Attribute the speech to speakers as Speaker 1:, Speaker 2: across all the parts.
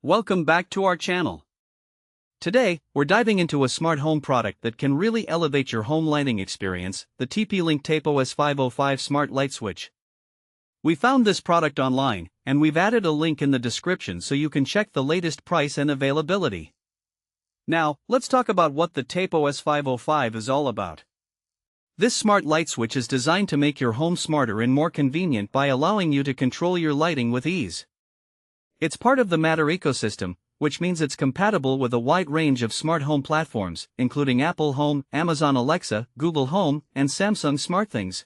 Speaker 1: Welcome back to our channel. Today, we're diving into a smart home product that can really elevate your home lighting experience, the TP-Link Tapo S505 Smart Light Switch. We found this product online, and we've added a link in the description so you can check the latest price and availability. Now, let's talk about what the Tapo S505 is all about. This smart light switch is designed to make your home smarter and more convenient by allowing you to control your lighting with ease. It's part of the Matter ecosystem, which means it's compatible with a wide range of smart home platforms, including Apple Home, Amazon Alexa, Google Home, and Samsung SmartThings.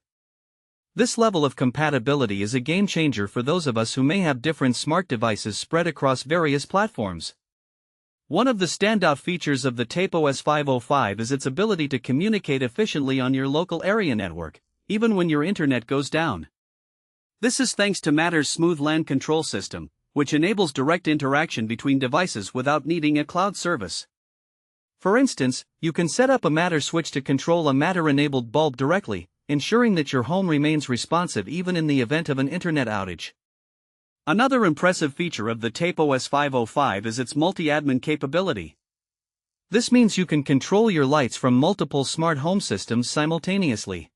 Speaker 1: This level of compatibility is a game changer for those of us who may have different smart devices spread across various platforms. One of the standout features of the Tapo S505 is its ability to communicate efficiently on your local area network, even when your internet goes down. This is thanks to Matter's smooth LAN control system, which enables direct interaction between devices without needing a cloud service. For instance, you can set up a Matter switch to control a Matter-enabled bulb directly, ensuring that your home remains responsive even in the event of an internet outage. Another impressive feature of the Tapo S505 is its multi-admin capability. This means you can control your lights from multiple smart home systems simultaneously.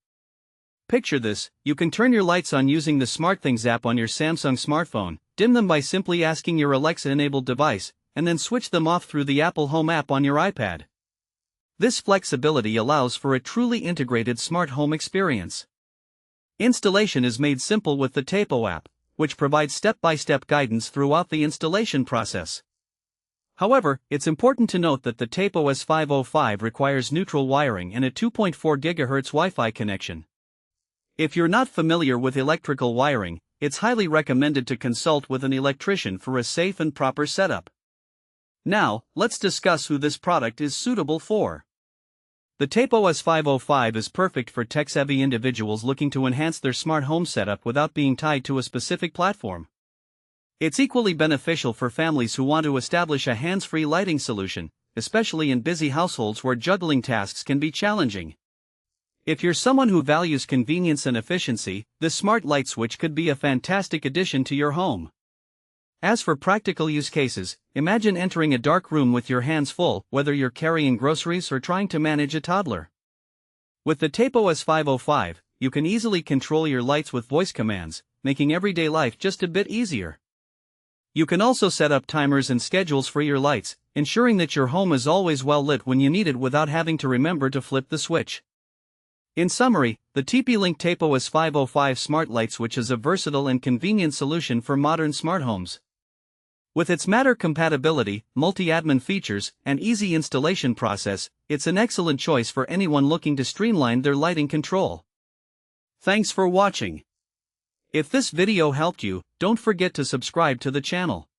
Speaker 1: Picture this: you can turn your lights on using the SmartThings app on your Samsung smartphone, dim them by simply asking your Alexa-enabled device, and then switch them off through the Apple Home app on your iPad. This flexibility allows for a truly integrated smart home experience. Installation is made simple with the Tapo app, which provides step-by-step guidance throughout the installation process. However, it's important to note that the Tapo S505 requires neutral wiring and a 2.4 GHz Wi-Fi connection. If you're not familiar with electrical wiring, it's highly recommended to consult with an electrician for a safe and proper setup. Now, let's discuss who this product is suitable for. The Tapo S505 is perfect for tech-savvy individuals looking to enhance their smart home setup without being tied to a specific platform. It's equally beneficial for families who want to establish a hands-free lighting solution, especially in busy households where juggling tasks can be challenging. If you're someone who values convenience and efficiency, this smart light switch could be a fantastic addition to your home. As for practical use cases, imagine entering a dark room with your hands full, whether you're carrying groceries or trying to manage a toddler. With the Tapo S505, you can easily control your lights with voice commands, making everyday life just a bit easier. You can also set up timers and schedules for your lights, ensuring that your home is always well lit when you need it without having to remember to flip the switch. In summary, the TP-Link Tapo S505 Smart Light Switch is a versatile and convenient solution for modern smart homes. With its Matter compatibility, multi-admin features, and easy installation process, it's an excellent choice for anyone looking to streamline their lighting control. Thanks for watching. If this video helped you, don't forget to subscribe to the channel.